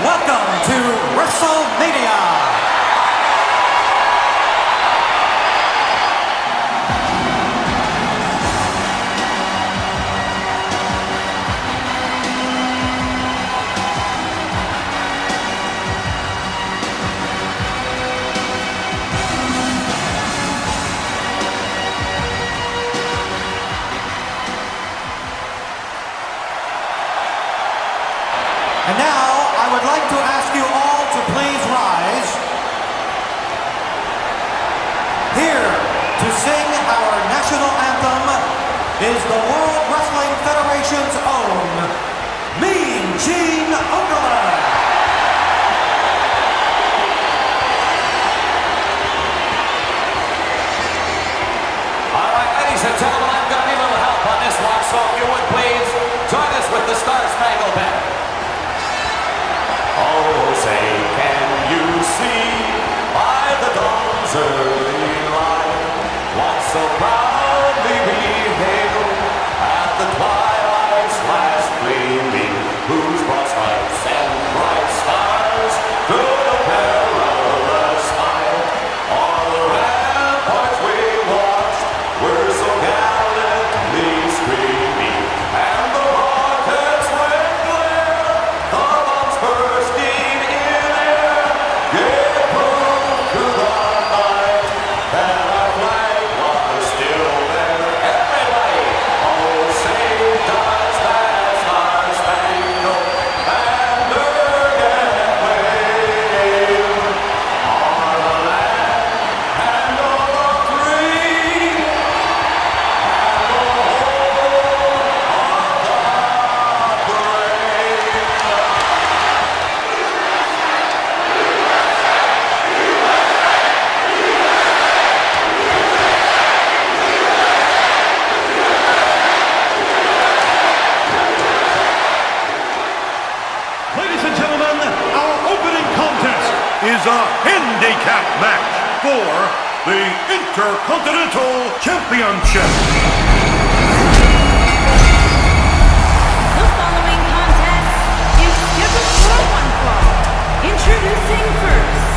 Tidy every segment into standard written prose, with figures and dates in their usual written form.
Welcome to Wrestlemania! And now, I would like to ask you all to please rise. Here to sing our national anthem is the World Wrestling Federation's own Mean Gene Okerlund. All right, ladies and gentlemen, I'm going to need a little help on this one, so if you would please join us with the Star Spangled Banner. Oh, say, can you see by the dawn's early light what so proudly we hailed at the twilight's last gleaming, whose broad stripes and bright stars through the perilous fight on the ramparts we watched were so gallantly streaming, and the rockets went glare, the bombs bursting in air, gave proof to the night that our flag was still there. Everybody, oh say does that star-spangled banner yet wave o'er the land and o'er the free and the home of the brave. Ladies and gentlemen, our opening contest is a handicap match for the Intercontinental Championship. The following contest is scheduled for one fall. Introducing first,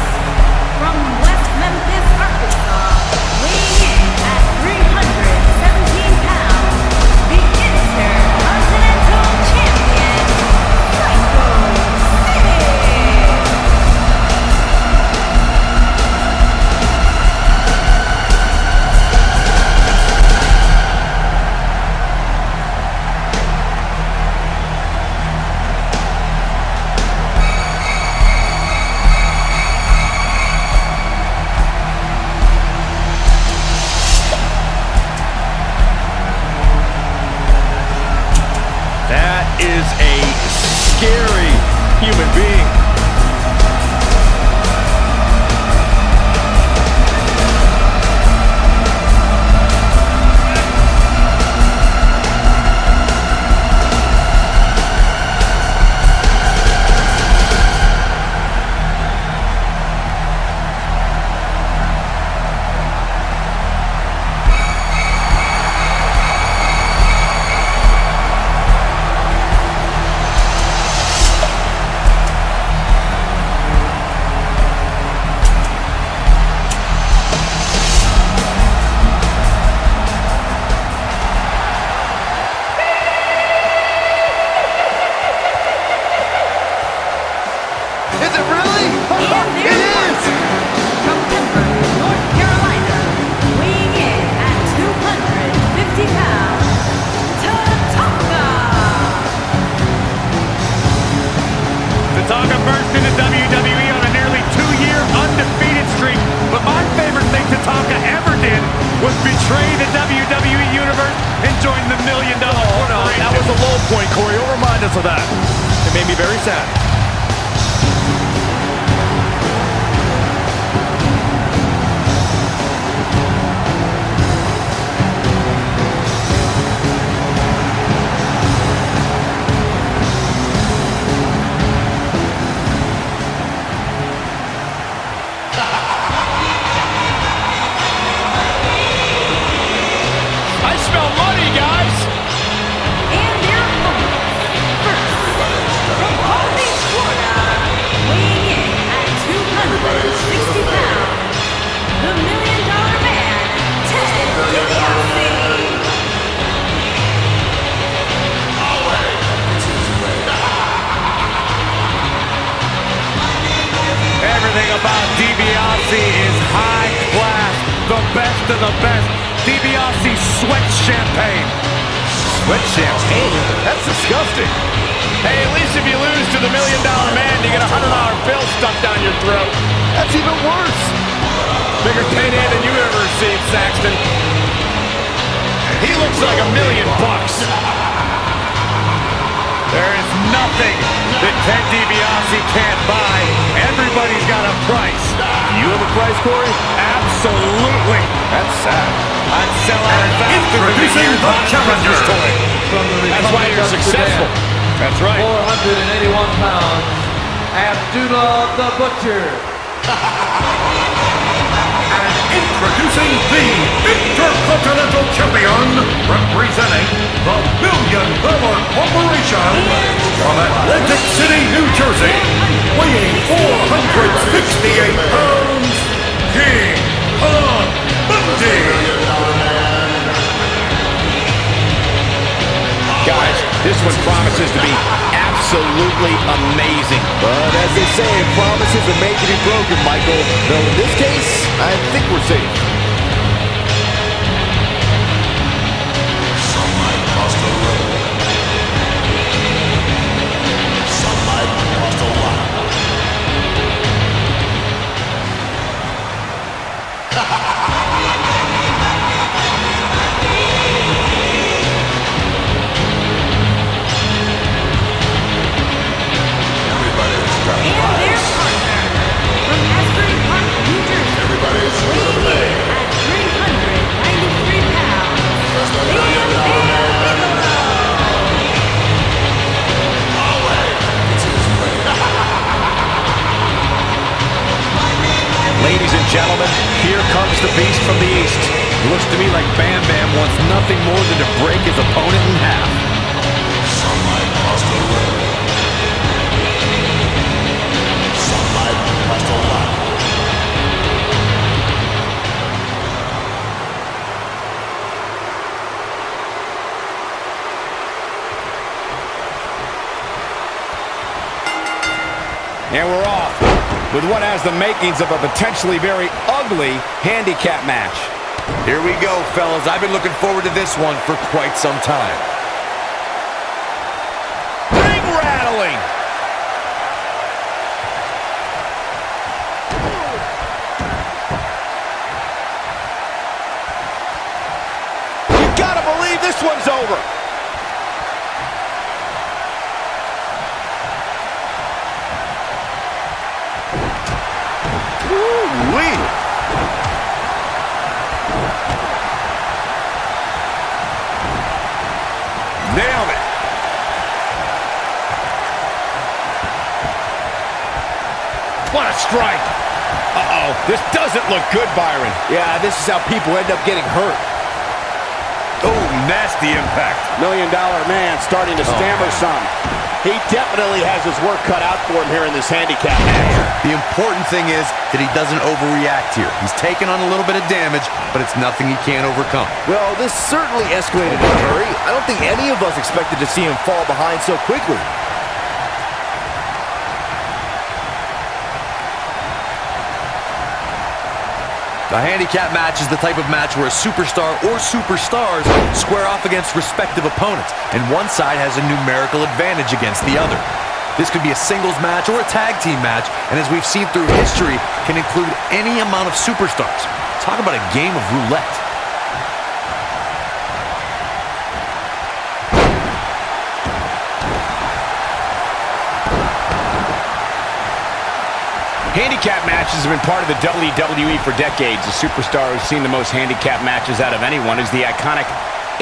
from West Memphis, Arkansas, weighing in at 317 pounds, the Intercontinental Champion, Psycho Sid. That is a scary human being. Is it really? And their partner, from Denver, North Carolina, weighing in at 250 pounds, Tatanka. Tatanka burst into WWE on a nearly 2-year undefeated streak, but my favorite thing Tatanka ever did was betray the WWE Universe and join the $1 Million Corporation. That was a low point, Corey. You'll remind us of that. It made me very sad. I smell money, guys! And their opponent, first, from Palm Beach, Florida. Everything about DiBiase is high class, the best of the best. DiBiase sweats champagne. Sweat champagne? That's disgusting. Hey, at least if you lose to the $1 Million Man, you get a $100 bill stuck down your throat. That's even worse. Bigger payday than you ever received, Saxton. He looks like $1 million. There is nothing that Ted DiBiase can't buy. Everybody's got a price. You have a price, Corey? Absolutely. That's sad. I'd sell out faster than the year challenger's toy. That's why you're successful. That's right. 481 pounds, Abdullah the Butcher. And introducing the Intercontinental Champion, representing the $1 Million Corporation from Atlantic City, New Jersey, weighing 468 pounds, King Kong Bundy. Guys, this one promises to be absolutely amazing. But as they say, promises are made to be broken, Michael. Though in this case, I think we're safe. Some might cost a little. Some might cost a lot. And their partner from Asbury Park, New Jersey, weighing in at 393 pounds, Ladies and gentlemen, here comes the beast from the east. Looks to me like Bam Bam wants nothing more than to break his opponent in half. Some might cost a little. Some might cost a lot. And we're off with what has the makings of a potentially very ugly handicap match. Here we go, fellas. I've been looking forward to this one for quite some time. Ring rattling. You gotta believe this one's over. Woo-wee. Nailed it. What a strike. Uh-oh. This doesn't look good, Byron. Yeah, this is how people end up getting hurt. Oh, nasty impact. $1 Million Man starting to stammer some. He definitely has his work cut out for him here in this handicap match. The important thing is that he doesn't overreact here. He's taken on a little bit of damage, but it's nothing he can't overcome. Well, this certainly escalated in a hurry. I don't think any of us expected to see him fall behind so quickly. A handicap match is the type of match where a superstar or superstars square off against respective opponents, and one side has a numerical advantage against the other. This could be a singles match or a tag team match, and as we've seen through history, can include any amount of superstars. Talk about a game of roulette. Handicap matches have been part of the WWE for decades. The superstar who's seen the most handicap matches out of anyone is the iconic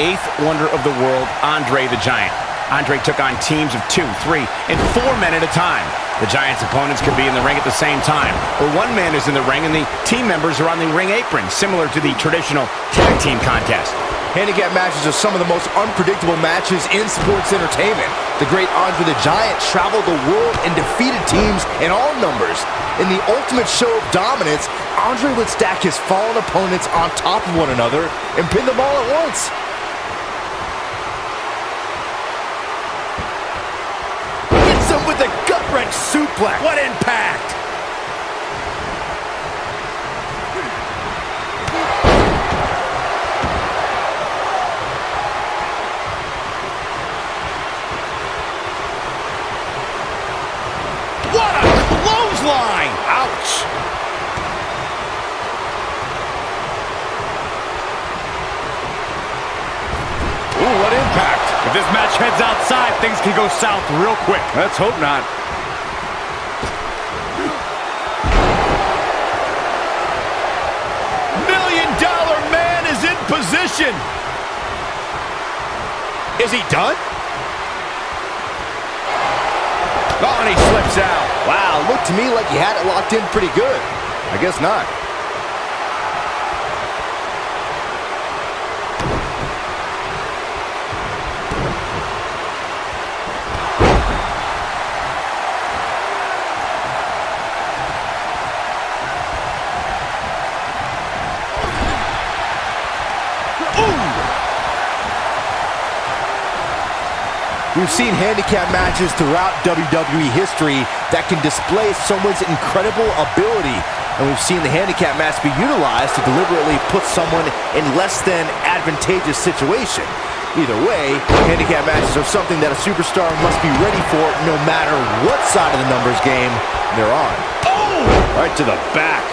eighth wonder of the world, Andre the Giant. Andre took on teams of 2, 3, and 4 men at a time. The Giant's opponents could be in the ring at the same time, or one man is in the ring and the team members are on the ring apron, similar to the traditional tag team contest. Handicap matches are some of the most unpredictable matches in sports entertainment. The great Andre the Giant traveled the world and defeated teams in all numbers. In the ultimate show of dominance, Andre would stack his fallen opponents on top of one another and pin them all at once. Hits him with a gut-wrench suplex. What impact! Ooh, what impact. If this match heads outside, things can go south real quick. Let's hope not. $1 Million Man is in position. Is he done? Oh, and he slips out. Wow, looked to me like he had it locked in pretty good. I guess not. We've seen handicap matches throughout WWE history that can display someone's incredible ability. And we've seen the handicap match be utilized to deliberately put someone in less than advantageous situation. Either way, handicap matches are something that a superstar must be ready for no matter what side of the numbers game they're on. Oh! Right to the back.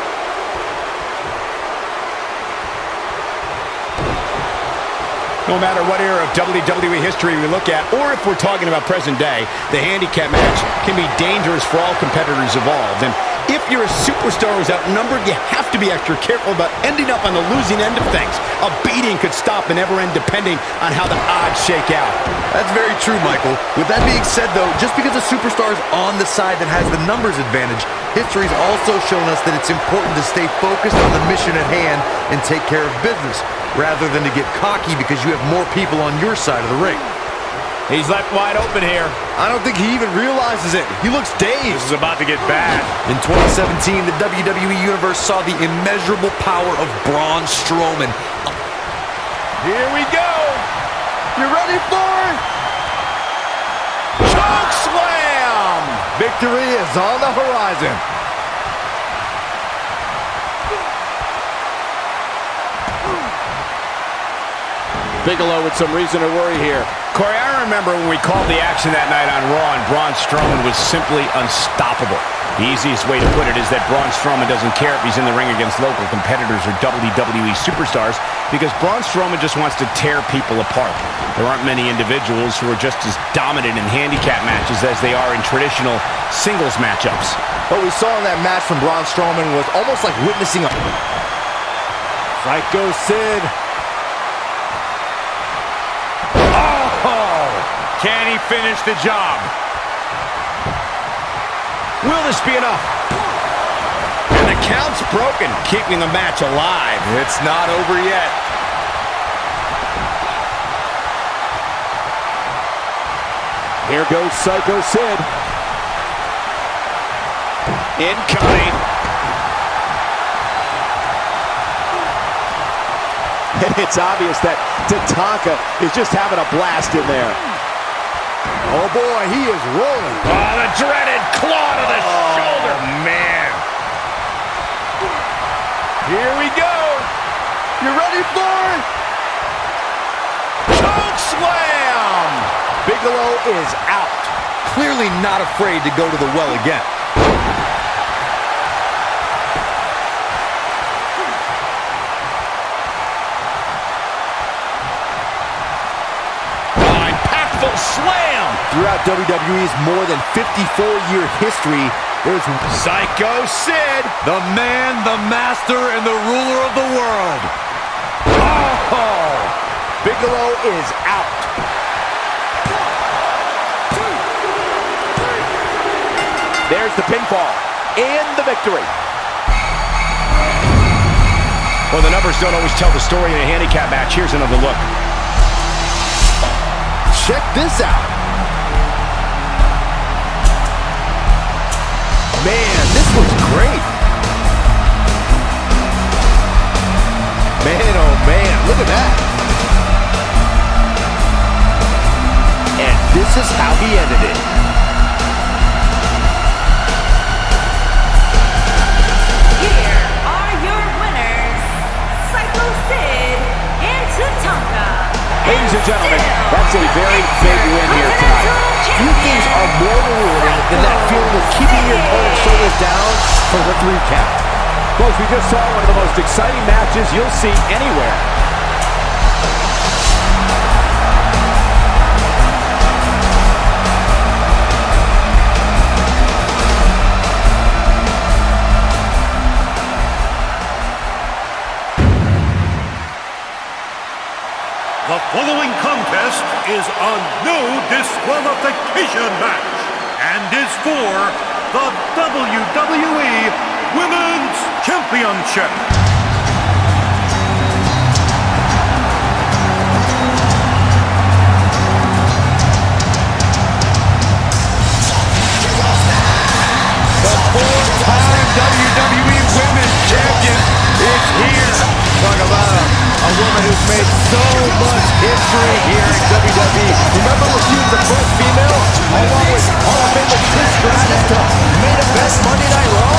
No matter what era of WWE history we look at, or if we're talking about present day, the handicap match can be dangerous for all competitors involved. And if you're a superstar who's outnumbered, you have to be extra careful about ending up on the losing end of things. A beating could stop and never end depending on how the odds shake out. That's very true, Michael. With that being said, though, just because a superstar is on the side that has the numbers advantage, history's also shown us that it's important to stay focused on the mission at hand and take care of business, rather than to get cocky because you have more people on your side of the ring. He's left wide open here. I don't think he even realizes it. He looks dazed. This is about to get bad. In 2017, the WWE Universe saw the immeasurable power of Braun Strowman. Here we go. You ready for it? Choke slam! Victory is on the horizon. Bigelow with some reason to worry here. Corey, I remember when we called the action that night on Raw, and Braun Strowman was simply unstoppable. The easiest way to put it is that Braun Strowman doesn't care if he's in the ring against local competitors or WWE superstars, because Braun Strowman just wants to tear people apart. There aren't many individuals who are just as dominant in handicap matches as they are in traditional singles matchups. What we saw in that match from Braun Strowman was almost like witnessing a Psycho Sid. Can he finish the job? Will this be enough? And the count's broken, keeping the match alive. It's not over yet. Here goes Psycho Sid. Incoming. And it's obvious that Tatanka is just having a blast in there. Oh boy, he is rolling. Oh, the dreaded claw to the shoulder. Man. Here we go. You ready for it? Choke slam! Bigelow is out. Clearly not afraid to go to the well again. Slam! Throughout WWE's more than 54-year history, there's Psycho Sid, the man, the master, and the ruler of the world. Oh! Bigelow is out. There's the pinfall and the victory. Well, the numbers don't always tell the story in a handicap match. Here's another look. Check this out. Man, this looks great. Man, oh man, look at that. And this is how he ended it. Here are your winners, Psycho Sid and Tatanka. Ladies and gentlemen, that's a very big win here tonight. Few things are more rewarding than that feeling of keeping your opponent's shoulders down for the 3 count. Folks, we just saw one of the most exciting matches you'll see anywhere. The following contest is a no disqualification match and is for the WWE Women's Championship. The 4-time WWE Women's Champion is here. Talk about a woman who's made so much history here in WWE. Remember when she was the first female, along with Hall of Famer Trish Stratus, to main event Monday Night Raw?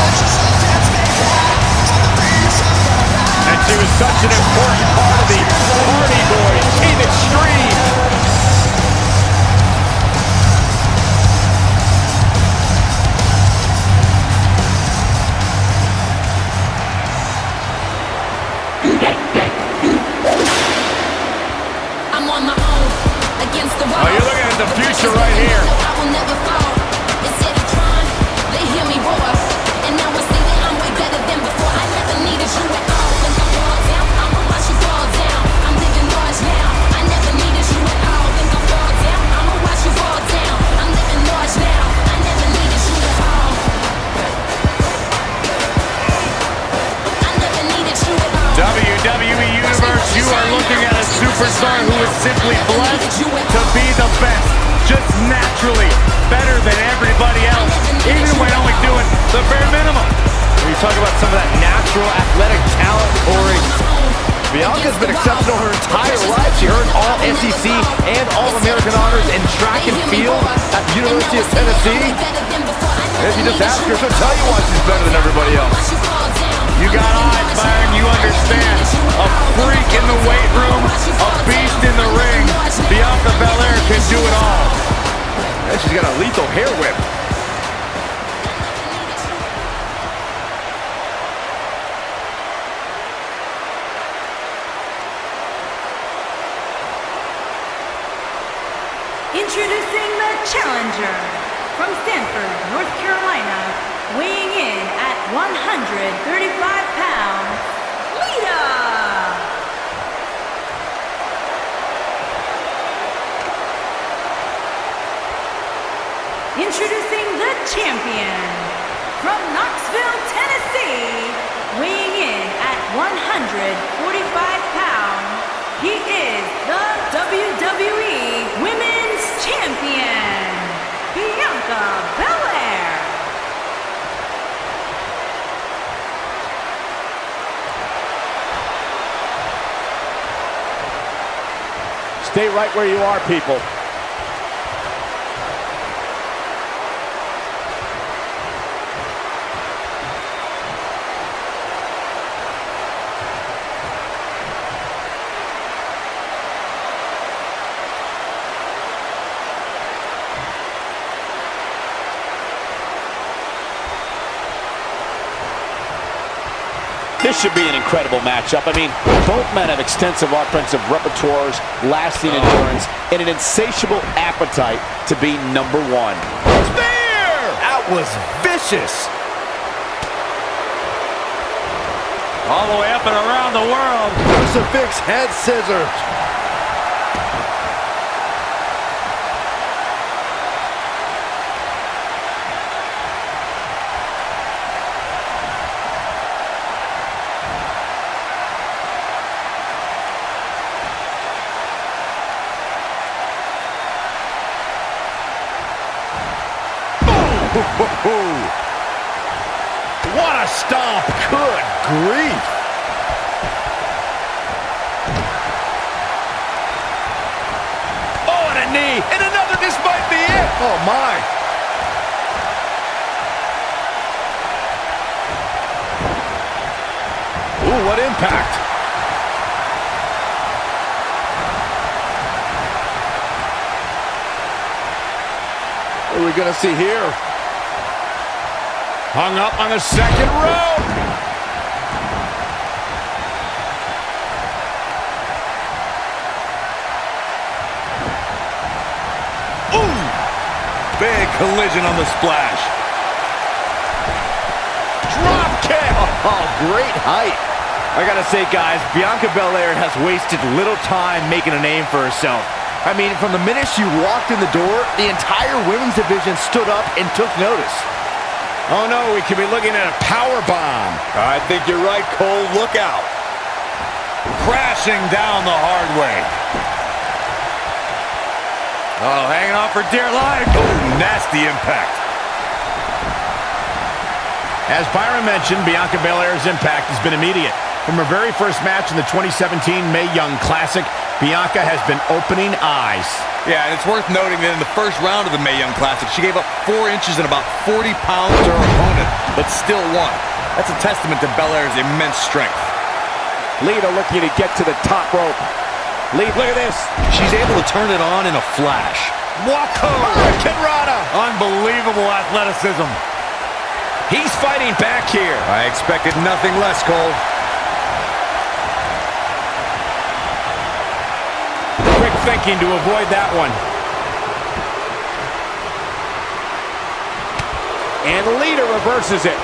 And she was such an important part of the Hardy Boys Team Extreme. I'm on my own against the wall. Oh, you're looking at the future right here. I will never fall. Instead of trying, they hear me roar. And now I see that I'm way better than before. I never needed you at all. Think I fall down, I'ma watch you fall down. I'm living large now. I never needed you at all. Think I fall down, I'ma watch you fall down. I'm living large now. I never needed you at all. I never needed you at all. WWE Universe, you are looking at a superstar who is simply blessed to be the best. Just naturally better than everybody else, even when only doing the bare minimum. When you talk about some of that natural athletic talent, Corey, Bianca's been exceptional her entire life. She earned all SEC and All-American honors in track and field at the University of Tennessee. And if you just ask her, she'll tell you why she's better than everybody else. You got eyes, Byron, you understand. A freak in the weight room, a beast in the ring. Bianca Belair can do it all. And she's got a lethal hair whip. Introducing the challenger from Stanford, North Carolina, weighing in at 135 pounds, Lita! Introducing the champion from Knoxville, Tennessee, weighing in at 145 pounds, he is the WWE Women's Champion, Bianca Belair. Stay right where you are, people. This should be an incredible matchup. I mean, both men have extensive offensive repertoires, lasting endurance, and an insatiable appetite to be number one. Spear! That was vicious. All the way up and around the world. Crucifix head scissors. What a stomp! Good grief! Oh, and a knee, and another, this might be it! Oh my! Ooh, what impact! What are we gonna see here? Hung up on the second rope. Ooh! Big collision on the splash. Drop kick. Oh, great height. I gotta say, guys, Bianca Belair has wasted little time making a name for herself. I mean, from the minute she walked in the door, the entire women's division stood up and took notice. Oh no, we could be looking at a power bomb. I think you're right, Cole. Look out. Crashing down the hard way. Oh, hanging on for dear life. Oh, nasty impact. As Byron mentioned, Bianca Belair's impact has been immediate. From her very first match in the 2017 Mae Young Classic, Bianca has been opening eyes. Yeah, and it's worth noting that in the first round of the Mae Young Classic, she gave up 4 inches and about 40 pounds to her opponent, but still won. That's a testament to Belair's immense strength. Lita looking to get to the top rope. Lita, look at this. She's able to turn it on in a flash. Wacko! Hurricanrana! Unbelievable athleticism. He's fighting back here. I expected nothing less, Cole. Quick thinking to avoid that one. And Lita reverses it.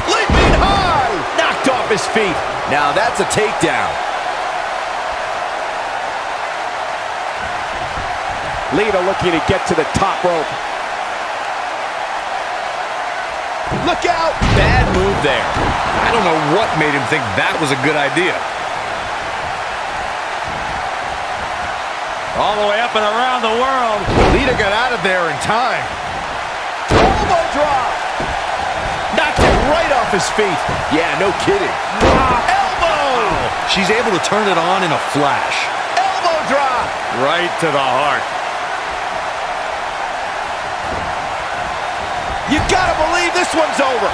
Leaping high! Knocked off his feet. Now that's a takedown. Lita looking to get to the top rope. Look out! Bad move there. I don't know what made him think that was a good idea. All the way up and around the world. Lita got out of there in time. Elbow drop! Knocked him right off his feet. Yeah, no kidding. Elbow! She's able to turn it on in a flash. Elbow drop! Right to the heart. You gotta believe this one's over.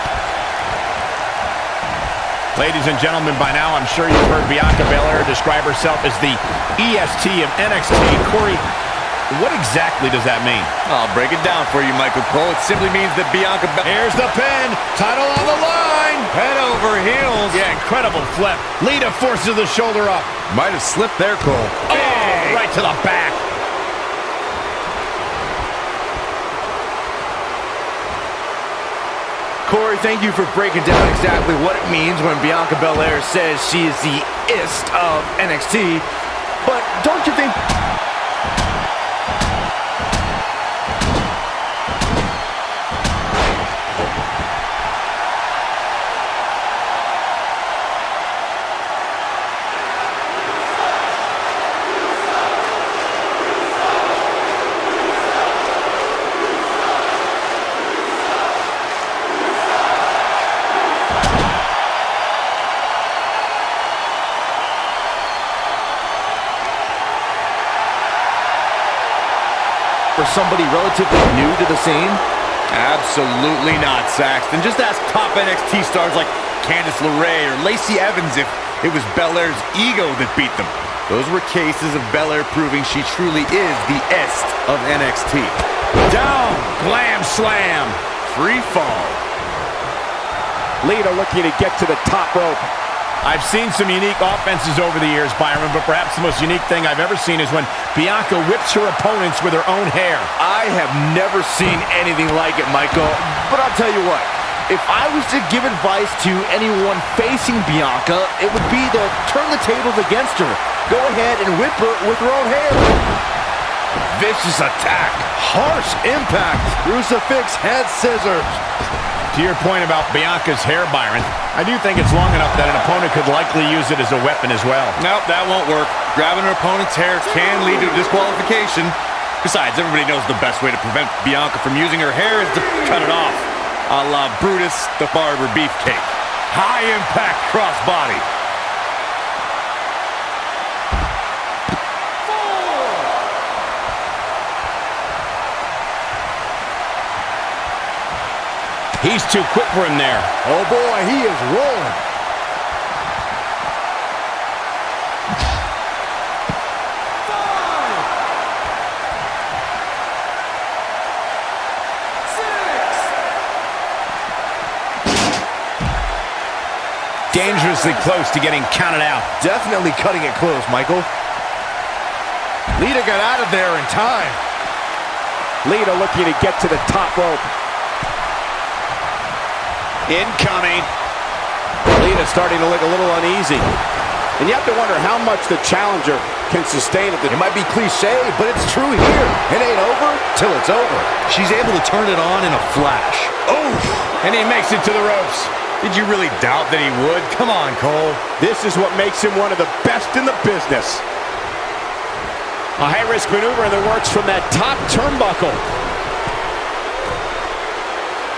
Ladies and gentlemen, by now I'm sure you've heard Bianca Belair describe herself as the EST of NXT. Corey, what exactly does that mean? I'll break it down for you, Michael Cole. It simply means that Bianca Belair... Here's the pin. Title on the line. Head over heels. Yeah, incredible flip. Lita forces the shoulder up. Might have slipped there, Cole. Oh, right to the back. Corey, thank you for breaking down exactly what it means when Bianca Belair says she is the ist of NXT. But don't you think... for somebody relatively new to the scene? Absolutely not, Saxton. Just ask top NXT stars like Candice LeRae or Lacey Evans if it was Belair's ego that beat them. Those were cases of Belair proving she truly is the est of NXT. Down, glam slam. Free fall. Lita looking to get to the top rope. I've seen some unique offenses over the years, Byron, but perhaps the most unique thing I've ever seen is when Bianca whips her opponents with her own hair. I have never seen anything like it, Michael. But I'll tell you what, if I was to give advice to anyone facing Bianca, it would be to turn the tables against her. Go ahead and whip her with her own hair. Vicious attack. Harsh impact. Crucifix head scissors. To your point about Bianca's hair, Byron, I do think it's long enough that an opponent could likely use it as a weapon as well. Nope, that won't work. Grabbing her opponent's hair can lead to disqualification. Besides, everybody knows the best way to prevent Bianca from using her hair is to cut it off. A la Brutus the Barber Beefcake. High impact crossbody. He's too quick for him there. Oh boy, he is rolling. dangerously close to getting counted out. Definitely cutting it close, Michael. Lita got out of there in time. Lita looking to get to the top rope. Incoming. Lita starting to look a little uneasy. And you have to wonder how much the challenger can sustain at the... It might be cliche, but it's true here. It ain't over till it's over. She's able to turn it on in a flash. Oh! And he makes it to the ropes. Did you really doubt that he would? Come on, Cole. This is what makes him one of the best in the business. A high-risk maneuver in the works from that top turnbuckle.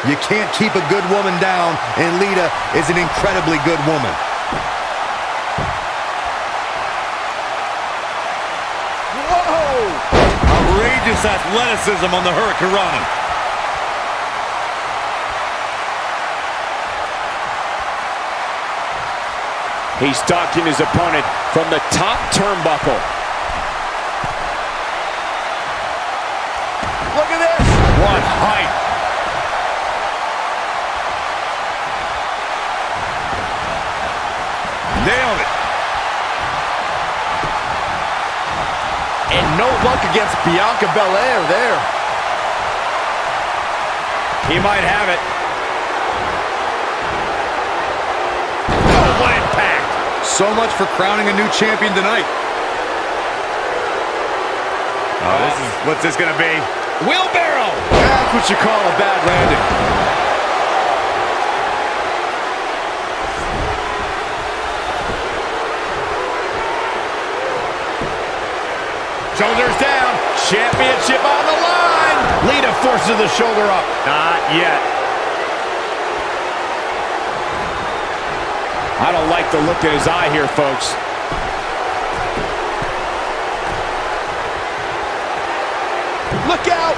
You can't keep a good woman down, and Lita is an incredibly good woman. Whoa! Outrageous athleticism on the Hurricanrana. He's stalking his opponent from the top turnbuckle. Look at this! What height! Nailed it! And no luck against Bianca Belair there. He might have it. Oh, what impact! So much for crowning a new champion tonight. What's this gonna be? Wheelbarrow! That's what you call a bad landing. Shoulders down. Championship on the line. Lita forces the shoulder up. Not yet. I don't like the look in his eye here, folks. Look out!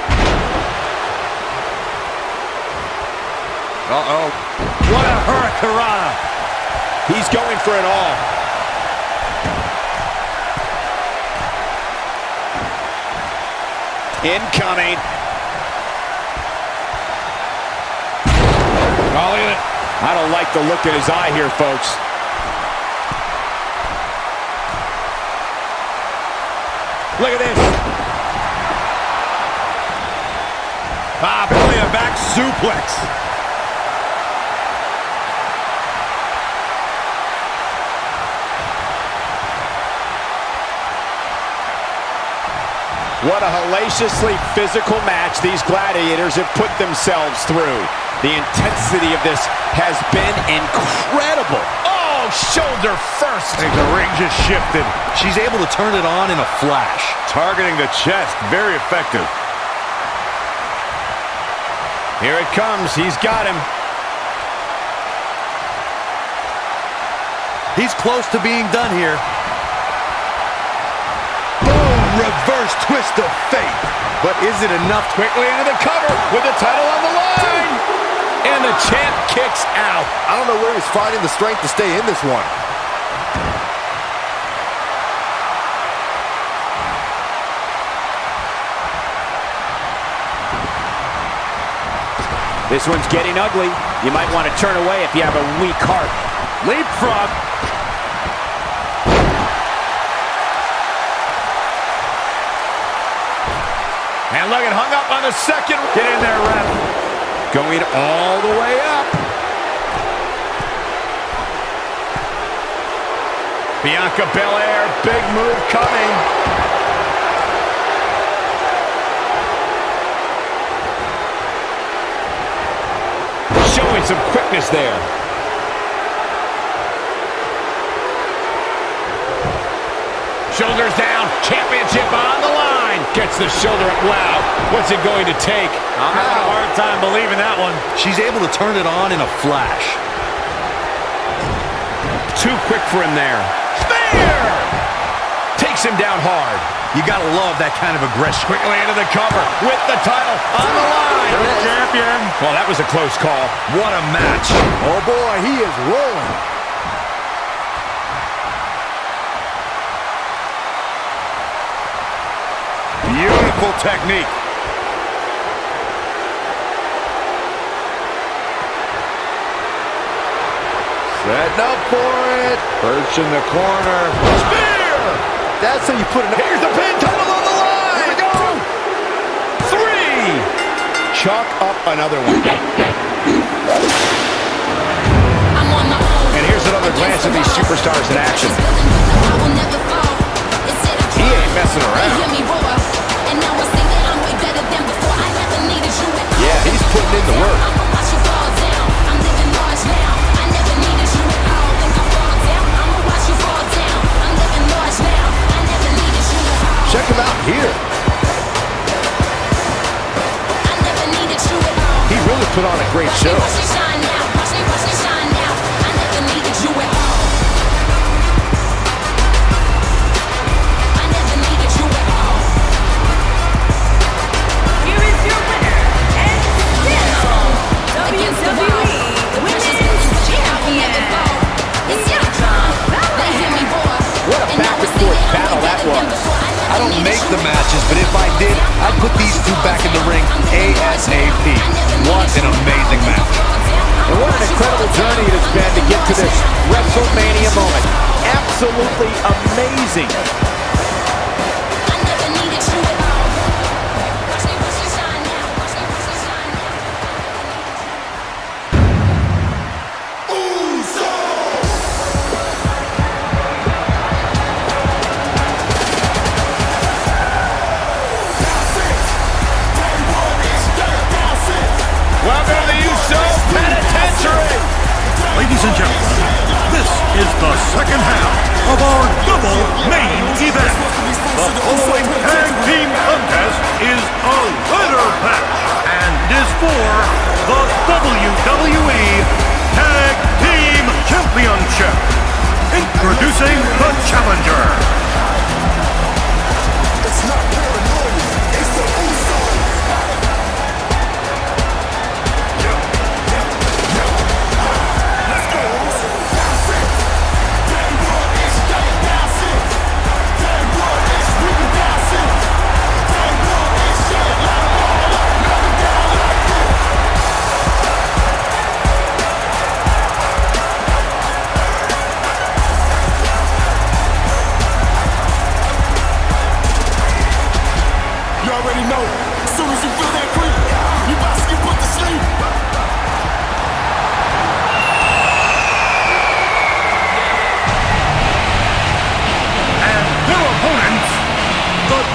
Uh-oh. What a Hurricanrana! He's going for it all. Incoming. Oh, look at it. I don't like the look in his eye here, folks. Look at this. Belly to back suplex. What a hellaciously physical match these gladiators have put themselves through. The intensity of this has been incredible. Oh, shoulder first. I think the ring just shifted. She's able to turn it on in a flash. Targeting the chest, very effective. Here it comes. He's got him. He's close to being done here. Boom! Reverse twist of fate. But is it enough? Quickly into the cover with the title on the line. And the champ kicks out. I don't know where he's finding the strength to stay in this one. This one's getting ugly. You might want to turn away if you have a weak heart. Leapfrog. And look at hung up on the second. Get in there, ref. Going all the way up. Bianca Belair, big move coming. Showing some quickness there. Shoulders down, championship on the line. Gets the shoulder up. Wow, what's it going to take? I'm having a hard time believing that one. She's able to turn it on in a flash. Too quick for him there. Spear! Takes him down hard. You gotta love that kind of aggression. Quickly into the cover with the title on the line. Champion. Well, that was a close call. What a match. Oh boy, he is rolling. Beautiful technique. Setting up for it. Perch in the corner. Spear! That's how you put it. Here's the pin. Title on the line. Here we go. 3. Chalk up another one. And here's another glance at these superstars in action. He ain't messing around. Yeah, he's putting in the work. Check him out here. He really put on a great show. I don't make the matches, but if I did, I'd put these two back in the ring ASAP. What an amazing match. And what an incredible journey it has been to get to this WrestleMania moment. Absolutely amazing. Ladies and gentlemen, this is the second half of our double main event. The following tag team contest is a ladder match and is for the WWE Tag Team Championship. Introducing the challenger. It's not paranoia, it's the Usos.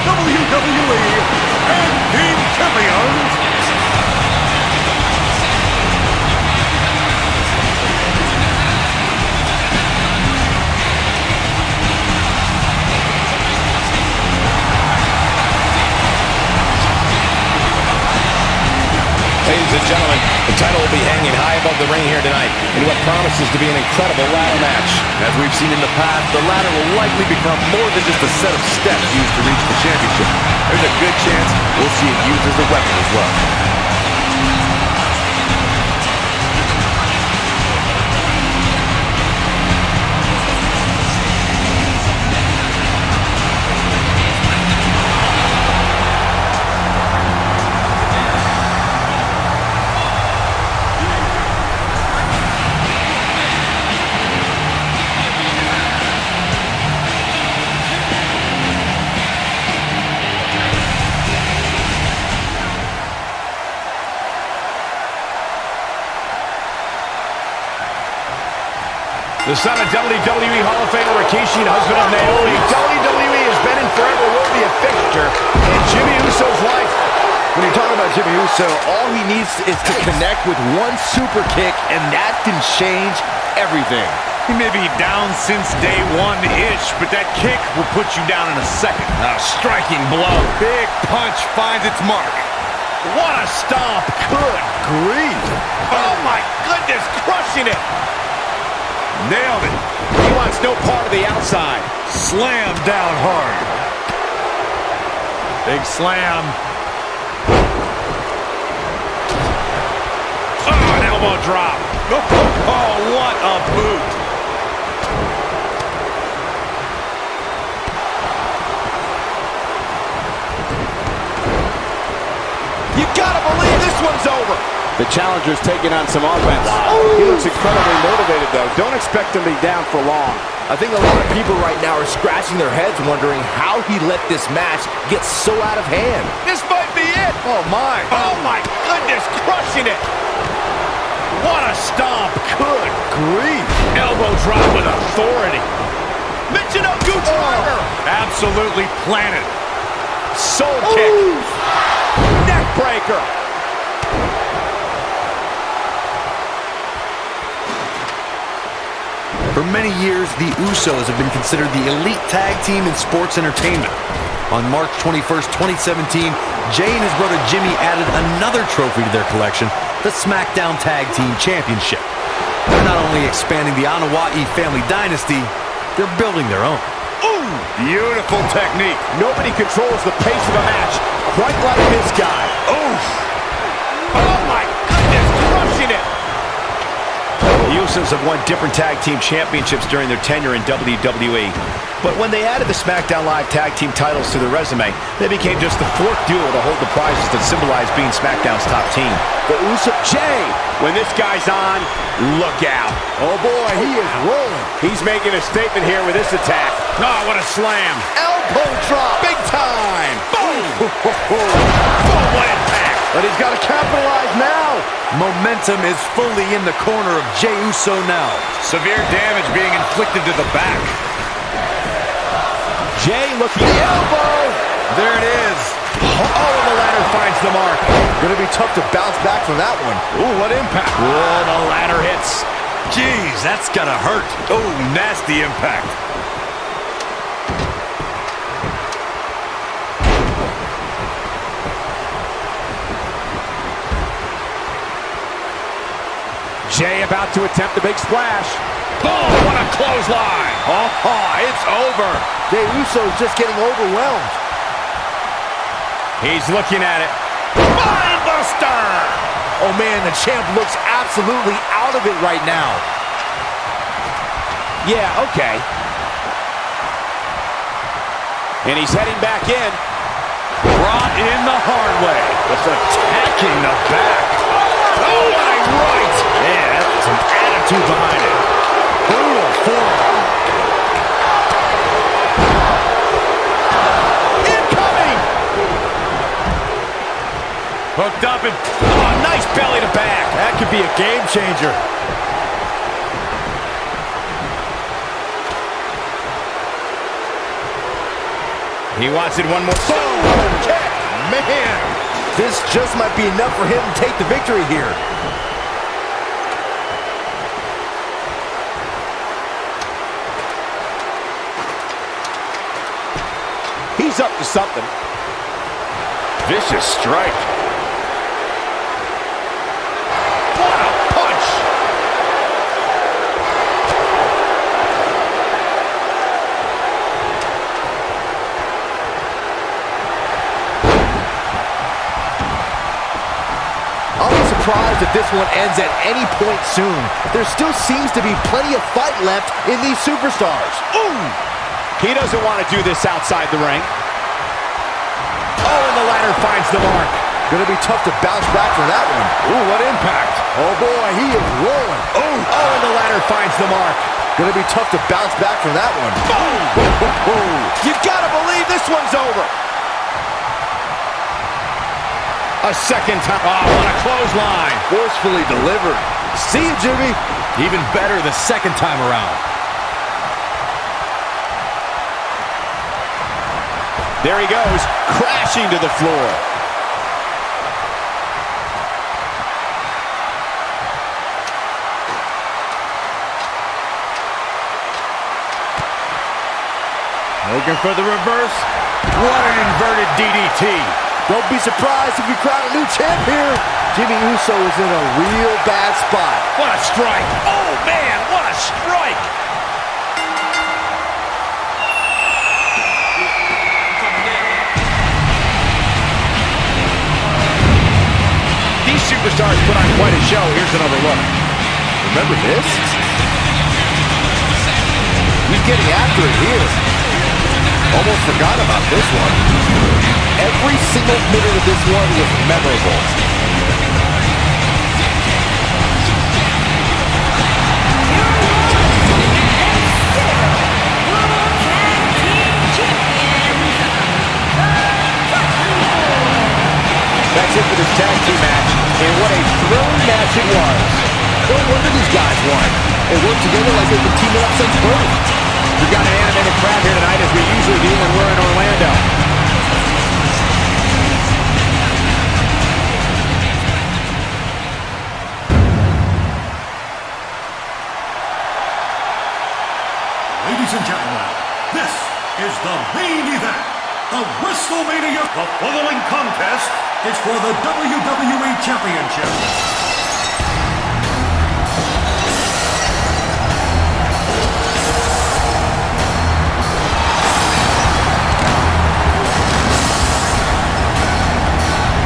WWE Tag Team Champions, Ladies and gentlemen, the title will be hanging high above the ring here tonight in what promises to be an incredible ladder match. As we've seen in the past, the ladder will likely become more than just a set of steps used to reach the championship. There's a good chance we'll see it used as a weapon as well. The son of WWE Hall of Famer Rikishi and husband of Naomi, WWE has been and forever will be a fixture in Jimmy Uso's life. When you're talking about Jimmy Uso, all he needs is to connect with one super kick, and that can change everything. he may be down since day one-ish, but that kick will put you down in a second. A striking blow. Big punch finds its mark. What a stomp. Good grief. Oh my goodness, crushing it. Nailed it. He wants no part of the outside. Slam down hard. Big slam. Oh, an elbow drop. Oh, what a boot. You gotta believe this one's over. The challenger's taking on some offense. He looks incredibly motivated, though. Don't expect him to be down for long. I think a lot of people right now are scratching their heads wondering how he let this match get so out of hand. This might be it. Oh, my. Oh, my goodness, crushing it. What a stomp. Good grief. Elbow drop with authority. Michinoku driver. Absolutely planted. Soul kick. Neck breaker. For many years, the Usos have been considered the elite tag team in sports entertainment. On March 21st, 2017, Jay and his brother Jimmy added another trophy to their collection, the SmackDown Tag Team Championship. They're not only expanding the Anoa'i family dynasty, they're building their own. Ooh, beautiful technique. Nobody controls the pace of a match quite like this guy. Oof. Oh, my goodness, crushing it. The Usos have won different tag team championships during their tenure in WWE. But when they added the SmackDown Live tag team titles to their resume, they became just the fourth duo to hold the prizes that symbolize being SmackDown's top team. The Uso Jay, when this guy's on, look out. Oh, boy, he is rolling. He's making a statement here with this attack. Oh, what a slam. Elbow drop. Big time. Boom. Oh, what impact. But he's got to capitalize now. Momentum is fully in the corner of Jey Uso now. Severe damage being inflicted to the back. Jay looking the elbow. There it is. Oh, and the ladder finds the mark. Going to be tough to bounce back from that one. Ooh, what impact. Oh, the ladder hits. Jeez, that's gotta hurt. Oh, nasty impact. Jay about to attempt the big splash. Boom, what a clothesline. Oh, it's over. Jey Uso's just getting overwhelmed. He's looking at it. Mindbuster! Oh, man, the champ looks absolutely out of it right now. Yeah, okay. And he's heading back in. Brought in the hard way. Just attacking the back. Oh, my right. Yeah, that's some attitude behind it. Brutal forearm. Incoming! Hooked up and, oh, nice belly to back. That could be a game changer. He wants it one more. Boom! Kick! Man, this just might be enough for him to take the victory here. He's up to something. Vicious strike. What a punch! I'll be surprised if this one ends at any point soon. There still seems to be plenty of fight left in these superstars. Ooh! He doesn't want to do this outside the ring. Oh, and the ladder finds the mark. Gonna be tough to bounce back from that one. Ooh, what impact. Oh boy, he is rolling. Oh, and the ladder finds the mark. Gonna be tough to bounce back from that one. Boom! You've got to believe this one's over. A second time. Oh, what a clothesline. Forcefully delivered. See you, Jimmy. Even better the second time around. There he goes, crashing to the floor. Looking for the reverse. What an inverted DDT. Don't be surprised if we crown a new champ here. Jimmy Uso is in a real bad spot. What a strike. Oh, man, what a strike. These superstars put on quite a show. Here's another look. Remember this? He's getting after it here. Almost forgot about this one. Every single minute of this one was memorable. one. They work together like they've been teaming up since birth. We've got an animated crowd here tonight, as we usually do when we're in Orlando. Ladies and gentlemen, this is the main event of Wrestlemania. The following contest is for the WWE Championship.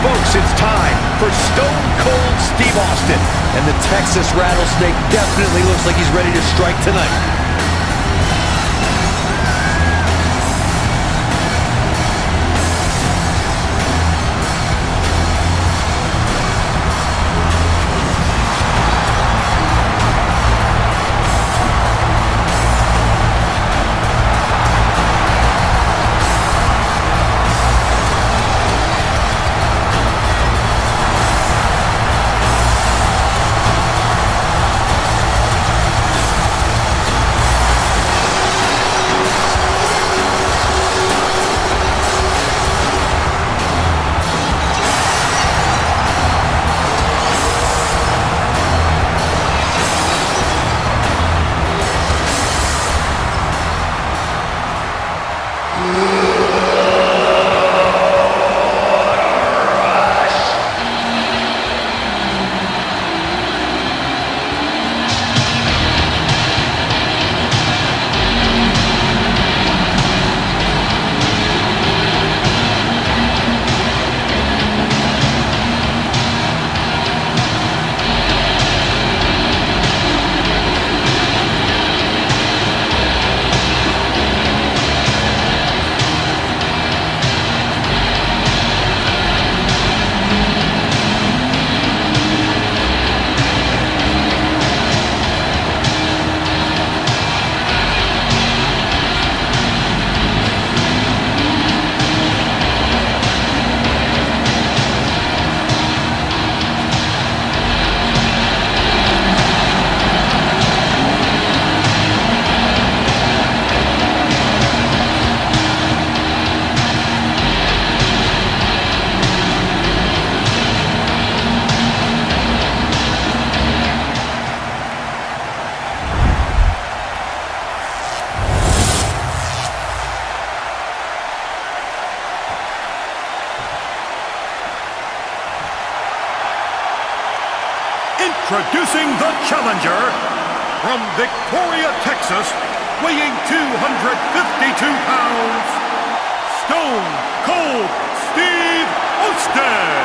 Folks, it's time for Stone Cold Steve Austin. And the Texas Rattlesnake definitely looks like he's ready to strike tonight. Introducing the challenger from Victoria, Texas, weighing 252 pounds, Stone Cold Steve Austin.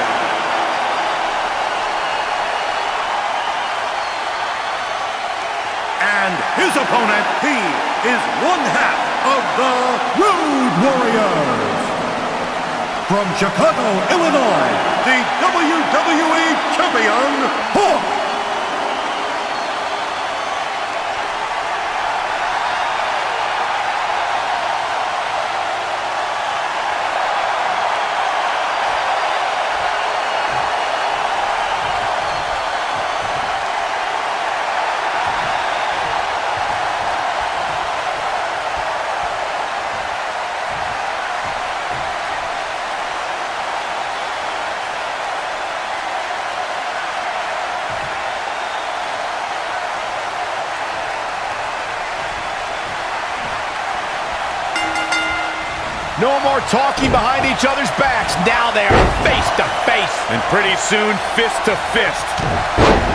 And his opponent, he is one half of the Road Warriors. From Chicago, Illinois, the WWE Champion, Hawk. No more talking behind each other's backs. Now they are face to face. And pretty soon, fist to fist.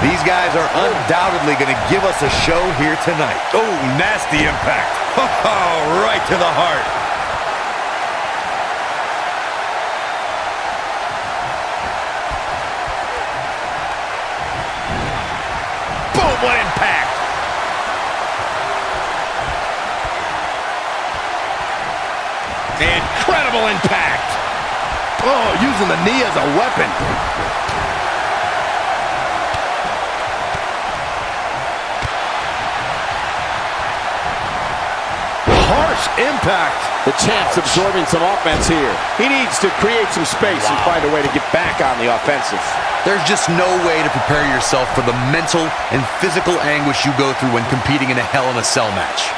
These guys are undoubtedly going to give us a show here tonight. Oh, nasty impact. Oh, right to the heart. Boom, what impact. Incredible impact. Oh, using the knee as a weapon. Harsh impact. The champ's absorbing some offense here. He needs to create some space and find a way to get back on the offensive. There's just no way to prepare yourself for the mental and physical anguish you go through when competing in a Hell in a Cell match.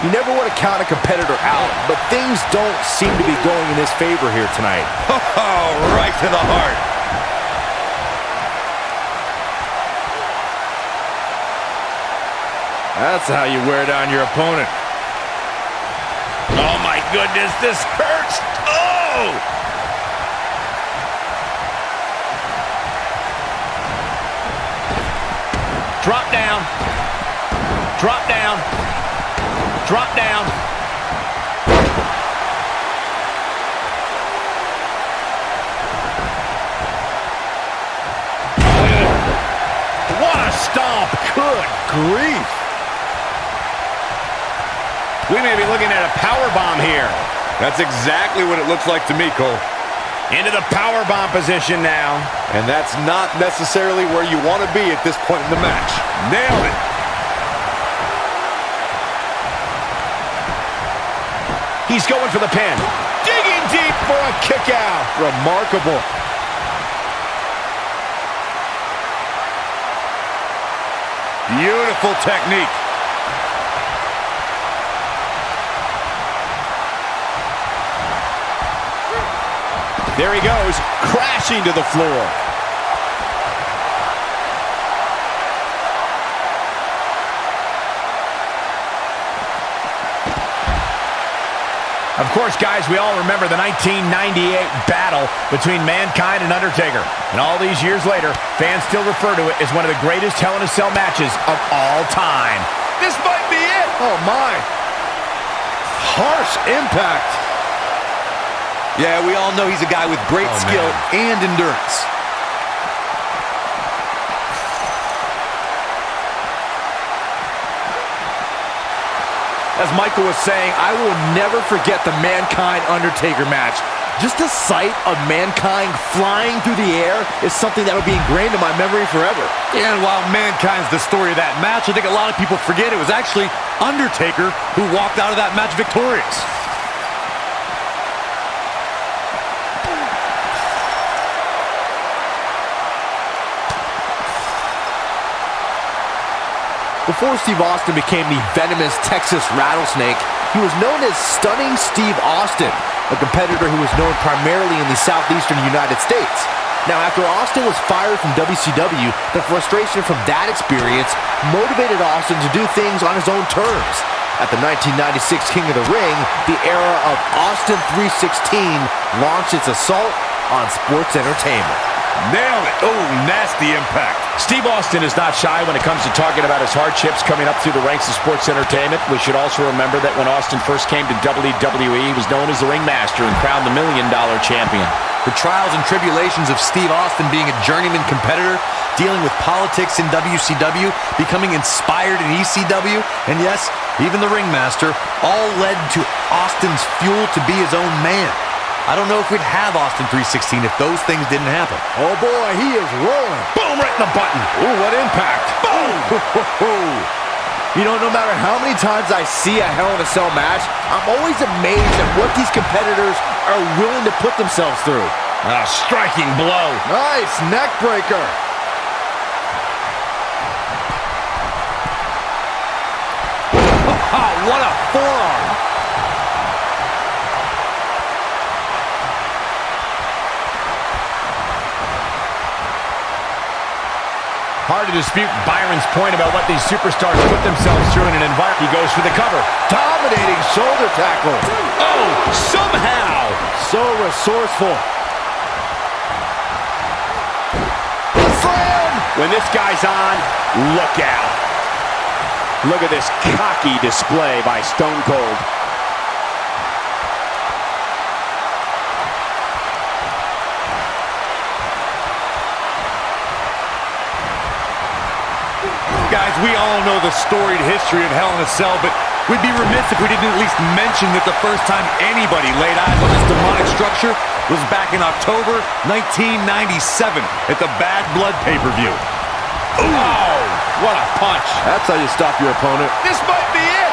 You never want to count a competitor out, but things don't seem to be going in his favor here tonight. Oh, right to the heart. That's how you wear down your opponent. Oh my goodness, this hurts! Oh! Drop down. Drop down. Drop down. What a stomp! Good grief! We may be looking at a power bomb here. That's exactly what it looks like to me, Cole. Into the power bomb position now. And that's not necessarily where you want to be at this point in the match. Nailed it. He's going for the pin. Digging deep for a kick out. Remarkable. Beautiful technique. There he goes, crashing to the floor. Of course, guys, we all remember the 1998 battle between Mankind and Undertaker. And all these years later, fans still refer to it as one of the greatest Hell in a Cell matches of all time. This might be it. Oh, my. Harsh impact. Yeah, we all know he's a guy with great skill and endurance. As Michael was saying, I will never forget the Mankind-Undertaker match. Just the sight of Mankind flying through the air is something that will be ingrained in my memory forever. Yeah, and while Mankind's the story of that match, I think a lot of people forget it was actually Undertaker who walked out of that match victorious. Before Steve Austin became the venomous Texas Rattlesnake, he was known as Stunning Steve Austin, a competitor who was known primarily in the southeastern United States. Now, after Austin was fired from WCW, the frustration from that experience motivated Austin to do things on his own terms. At the 1996 King of the Ring, the era of Austin 316 launched its assault on sports entertainment. Nailed it. Oh, nasty impact. Steve Austin is not shy when it comes to talking about his hardships coming up through the ranks of sports entertainment. We should also remember that when Austin first came to WWE, he was known as the Ringmaster and crowned the $1 Million champion. The trials and tribulations of Steve Austin being a journeyman competitor, dealing with politics in WCW, becoming inspired in ECW, and yes, even the Ringmaster, all led to Austin's fuel to be his own man. I don't know if we'd have Austin 316 if those things didn't happen. Oh boy, he is rolling. Boom, right in the button. Ooh, what impact. Boom. You know, no matter how many times I see a Hell in a Cell match, I'm always amazed at what these competitors are willing to put themselves through. A striking blow. Nice neck breaker. What a forearm. Hard to dispute Byron's point about what these superstars put themselves through in an environment. He goes for the cover. Dominating shoulder tackle. Oh, somehow. So resourceful. Slam! When this guy's on, look out. Look at this cocky display by Stone Cold. Guys, we all know the storied history of Hell in a Cell, but we'd be remiss if we didn't at least mention that the first time anybody laid eyes on this demonic structure was back in October 1997 at the Bad Blood pay-per-view. Oh, what a punch. That's how you stop your opponent. This might be it.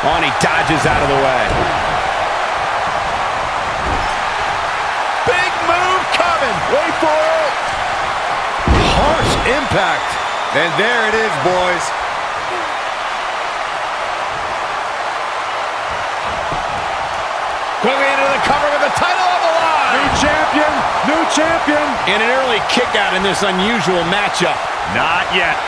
Oh, and he dodges out of the way. Big move coming. Wait for it. Harsh impact. And there it is, boys. Going into the cover with the title on the line. New champion, new champion. And an early kick out in this unusual matchup. Not yet.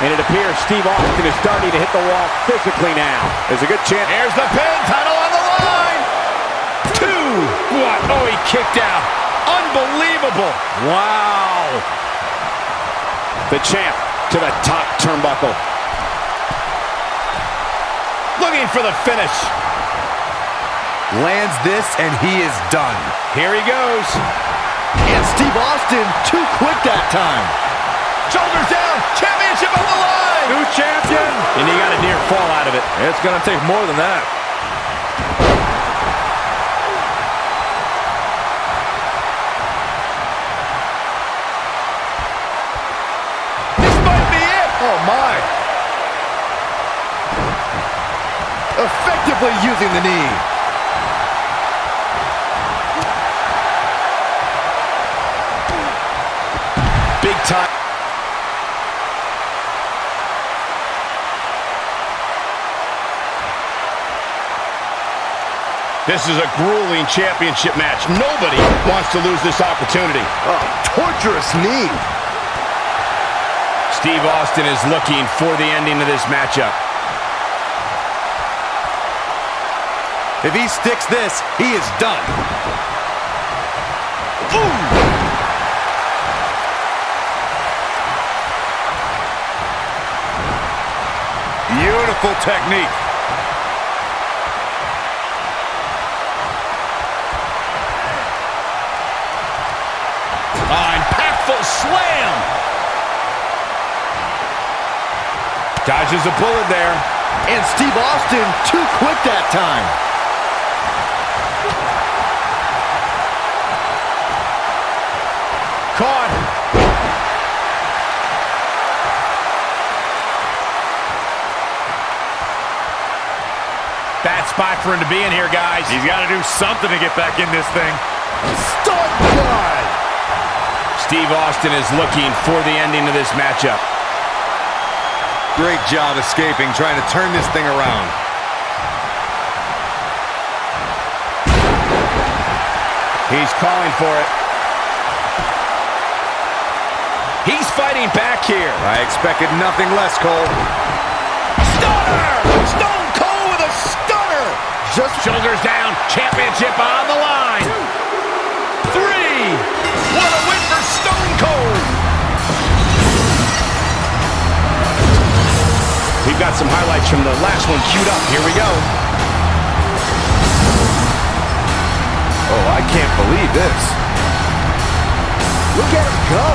And it appears Steve Austin is starting to hit the wall physically now. There's a good chance. There's the pin, title on the line. 2. What? Oh, he kicked out. Unbelievable. Wow. The champ to the top turnbuckle. Looking for the finish. Lands this, and he is done. Here he goes. And Steve Austin, too quick that time. Shoulders down. Championship on the line. New champion. And he got a near fall out of it. It's going to take more than that. This might be it. Oh, my. Effectively using the knee. Big time. This is a grueling championship match. Nobody wants to lose this opportunity. Oh, torturous knee. Steve Austin is looking for the ending of this matchup. If he sticks this, he is done. Ooh. Beautiful technique. Impactful slam. Dodges a bullet there. And Steve Austin too quick that time. Caught. Bad spot for him to be in here, guys. He's got to do something to get back in this thing. Stun gun. Steve Austin is looking for the ending of this matchup. Great job escaping, trying to turn this thing around. He's calling for it. He's fighting back here. I expected nothing less, Cole. Stunner! Stone Cold with a stunner! Just shoulders down, championship on the line. 3! What a win for Stone Cold! We've got some highlights from the last one queued up. Here we go. Oh, I can't believe this. Look at him go.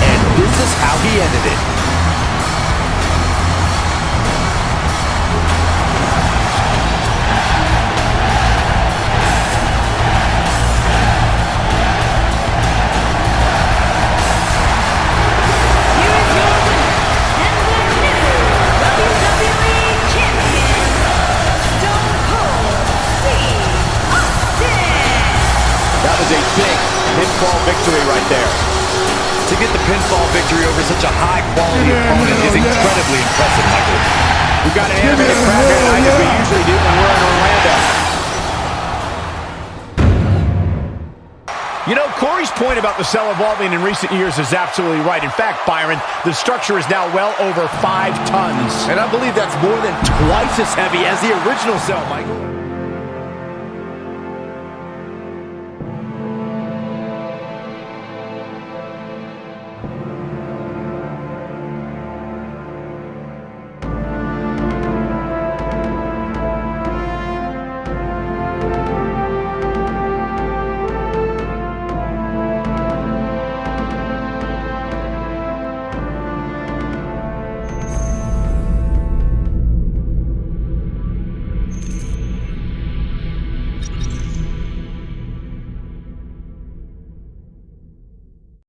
And this is how he ended it. Pinfall victory right there. To get the pinfall victory over such a high-quality opponent is incredibly impressive, Michael. We've got an animated crowd here tonight as we usually do when we're in Orlando. You know, Corey's point about the cell evolving in recent years is absolutely right. In fact, Byron, the structure is now well over 5 tons. And I believe that's more than twice as heavy as the original cell, Michael.